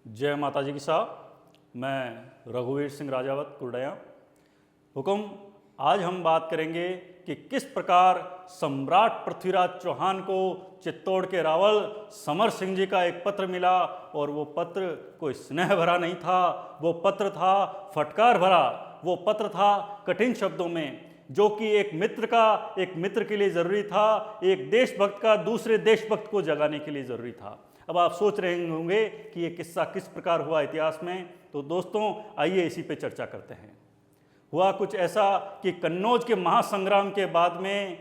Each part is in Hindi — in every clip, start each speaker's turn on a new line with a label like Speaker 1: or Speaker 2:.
Speaker 1: जय माता जी की साहब। मैं रघुवीर सिंह राजावत कुर्डया। हुक्म, आज हम बात करेंगे कि किस प्रकार सम्राट पृथ्वीराज चौहान को चित्तौड़ के रावल समर सिंह जी का एक पत्र मिला, और वो पत्र कोई स्नेह भरा नहीं था, वो पत्र था फटकार भरा, वो पत्र था कठिन शब्दों में, जो कि एक मित्र के लिए ज़रूरी था, एक देशभक्त का दूसरे देशभक्त को जगाने के लिए ज़रूरी था। अब आप सोच रहे होंगे कि ये किस्सा किस प्रकार हुआ इतिहास में, तो दोस्तों आइए इसी पे चर्चा करते हैं। हुआ कुछ ऐसा कि कन्नौज के महासंग्राम के बाद में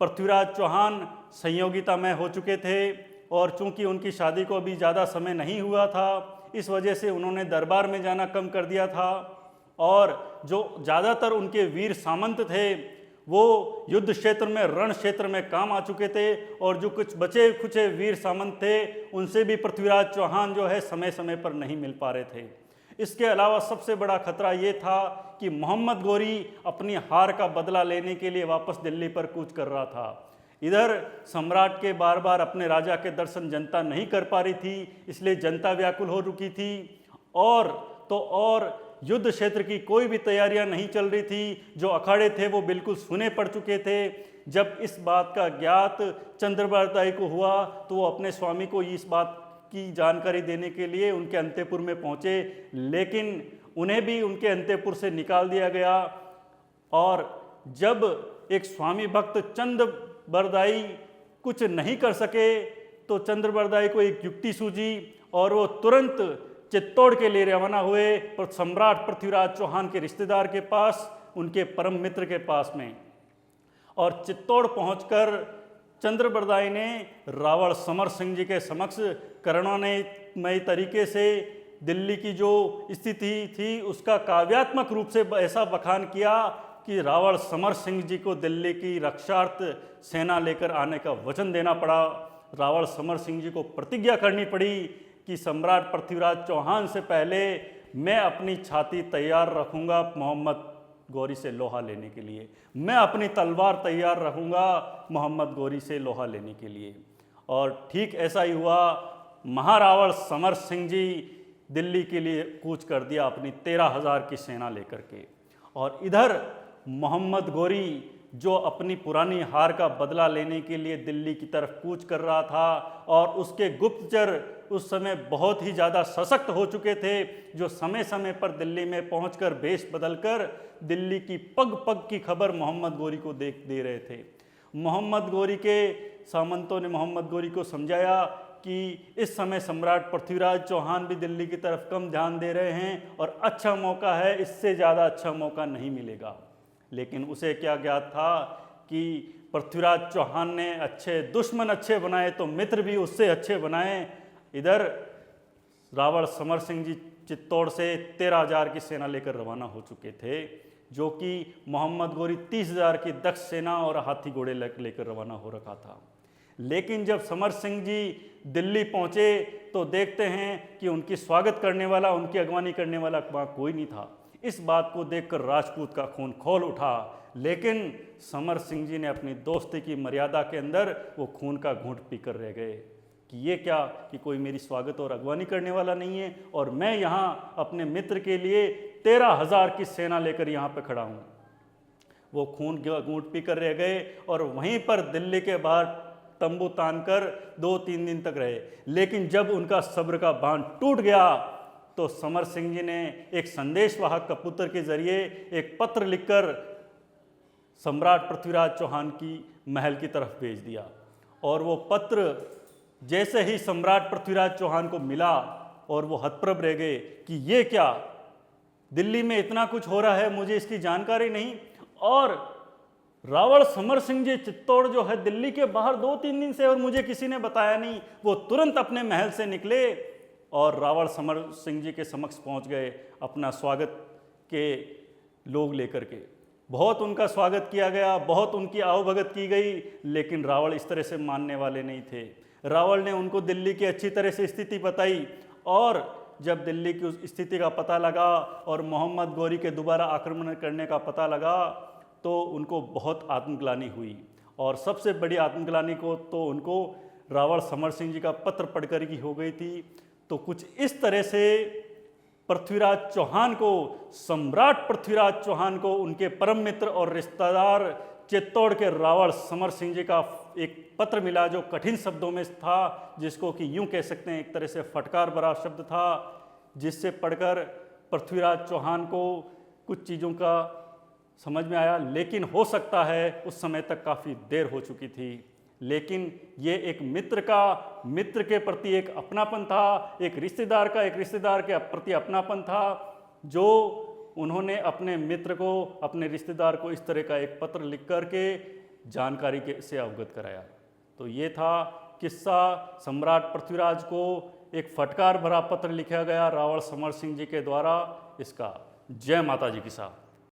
Speaker 1: पृथ्वीराज चौहान संयोगिता में हो चुके थे, और चूंकि उनकी शादी को अभी ज़्यादा समय नहीं हुआ था, इस वजह से उन्होंने दरबार में जाना कम कर दिया था, और जो ज़्यादातर उनके वीर सामंत थे वो युद्ध क्षेत्र में, रण क्षेत्र में काम आ चुके थे, और जो कुछ बचे खुचे वीर सामंत थे उनसे भी पृथ्वीराज चौहान जो है समय समय पर नहीं मिल पा रहे थे। इसके अलावा सबसे बड़ा खतरा ये था कि मोहम्मद गोरी अपनी हार का बदला लेने के लिए वापस दिल्ली पर कूच कर रहा था। इधर सम्राट के बार बार अपने राजा के दर्शन जनता नहीं कर पा रही थी, इसलिए जनता व्याकुल हो चुकी थी, और युद्ध क्षेत्र की कोई भी तैयारियां नहीं चल रही थी। जो अखाड़े थे वो बिल्कुल सुने पड़ चुके थे। जब इस बात का ज्ञात चंद्रबरदाई को हुआ तो वो अपने स्वामी को इस बात की जानकारी देने के लिए उनके अंतःपुर में पहुंचे, लेकिन उन्हें भी उनके अंतःपुर से निकाल दिया गया। और जब एक स्वामी भक्त चंद्रबरदाई कुछ नहीं कर सके तो चंद्रबरदाई को एक युक्ति सूझी, और वो तुरंत चित्तौड़ के लिए रवाना हुए, पर सम्राट पृथ्वीराज चौहान के रिश्तेदार के पास, उनके परम मित्र के पास में। और चित्तौड़ पहुंचकर चंद्रबरदाई ने रावण समर सिंह जी के समक्ष करुणामय तरीके से दिल्ली की जो स्थिति थी उसका काव्यात्मक रूप से ऐसा बखान किया कि रावण समर सिंह जी को दिल्ली की रक्षार्थ सेना लेकर आने का वचन देना पड़ा। रावण समर सिंह जी को प्रतिज्ञा करनी पड़ी कि सम्राट पृथ्वीराज चौहान से पहले मैं अपनी छाती तैयार रखूंगा मोहम्मद गौरी से लोहा लेने के लिए, मैं अपनी तलवार तैयार रखूंगा मोहम्मद गौरी से लोहा लेने के लिए। और ठीक ऐसा ही हुआ। महारावण समर सिंह जी दिल्ली के लिए कूच कर दिया अपनी 13,000 की सेना लेकर के। और इधर मोहम्मद गौरी जो अपनी पुरानी हार का बदला लेने के लिए दिल्ली की तरफ कूच कर रहा था, और उसके गुप्तचर उस समय बहुत ही ज़्यादा सशक्त हो चुके थे, जो समय समय पर दिल्ली में पहुंचकर भेष बदलकर दिल्ली की पग पग की खबर मोहम्मद गौरी को दे रहे थे। मोहम्मद गौरी के सामंतों ने मोहम्मद गौरी को समझाया कि इस समय सम्राट पृथ्वीराज चौहान भी दिल्ली की तरफ कम ध्यान दे रहे हैं, और अच्छा मौका है, इससे ज़्यादा अच्छा मौका नहीं मिलेगा। लेकिन उसे क्या ज्ञात था कि पृथ्वीराज चौहान ने दुश्मन अच्छे बनाए तो मित्र भी उससे अच्छे बनाए। इधर रावण समर सिंह जी चित्तौड़ से 13,000 की सेना लेकर रवाना हो चुके थे, जो कि मोहम्मद गौरी 30,000 की दक्ष सेना और हाथी घोड़े लेकर रवाना हो रखा था। लेकिन जब समर सिंह जी दिल्ली पहुंचे तो देखते हैं कि उनकी स्वागत करने वाला, उनकी अगवानी करने वाला वहाँ कोई नहीं था। इस बात को देखकर राजपूत का खून खौल उठा, लेकिन समर सिंह जी ने अपनी दोस्ती की मर्यादा के अंदर वो खून का घूंट पीकर रह गए कि ये क्या कि कोई मेरी स्वागत और अगवानी करने वाला नहीं है, और मैं यहाँ अपने मित्र के लिए 13,000 की सेना लेकर यहाँ पे खड़ा हूँ। वो खून घूंट पीकर रह गए, और वहीं पर दिल्ली के बाहर तंबू तानकर 2-3 दिन तक रहे। लेकिन जब उनका सब्र का बांध टूट गया तो समर सिंह जी ने एक संदेशवाहक कबूतर के जरिए एक पत्र लिखकर सम्राट पृथ्वीराज चौहान की महल की तरफ भेज दिया। और वो पत्र जैसे ही सम्राट पृथ्वीराज चौहान को मिला, और वो हतप्रभ रह गए कि ये क्या, दिल्ली में इतना कुछ हो रहा है, मुझे इसकी जानकारी नहीं। और रावण समर सिंह जी चित्तौड़ जो है दिल्ली के बाहर 2-3 दिन से, और मुझे किसी ने बताया नहीं। वो तुरंत अपने महल से निकले और रावण समर सिंह जी के समक्ष पहुंच गए अपना स्वागत के लोग लेकर के। बहुत उनका स्वागत किया गया, बहुत उनकी आवभगत की गई, लेकिन रावण इस तरह से मानने वाले नहीं थे। रावण ने उनको दिल्ली की अच्छी तरह से स्थिति बताई, और जब दिल्ली की उस स्थिति का पता लगा और मोहम्मद गौरी के दोबारा आक्रमण करने का पता लगा तो उनको बहुत आत्मग्लानि हुई। और सबसे बड़ी आत्मग्लानि को तो उनको रावण समर सिंह जी का पत्र पढ़कर ही हो गई थी। तो कुछ इस तरह से पृथ्वीराज चौहान को, सम्राट पृथ्वीराज चौहान को, उनके परम मित्र और रिश्तेदार चित्तौड़ के रावण समर सिंह जी का एक पत्र मिला जो कठिन शब्दों में था, जिसको कि यूं कह सकते हैं एक तरह से फटकार भरा शब्द था, जिससे पढ़कर पृथ्वीराज चौहान को कुछ चीज़ों का समझ में आया। लेकिन हो सकता है उस समय तक काफ़ी देर हो चुकी थी। लेकिन ये एक मित्र के प्रति एक अपनापन था, एक रिश्तेदार के प्रति अपनापन था, जो उन्होंने अपने मित्र को, अपने रिश्तेदार को इस तरह का एक पत्र लिख करके जानकारी से अवगत कराया। तो ये था किस्सा, सम्राट पृथ्वीराज को एक फटकार भरा पत्र लिखा गया रावण समर सिंह जी के द्वारा। इसका जय माता जी की साहब।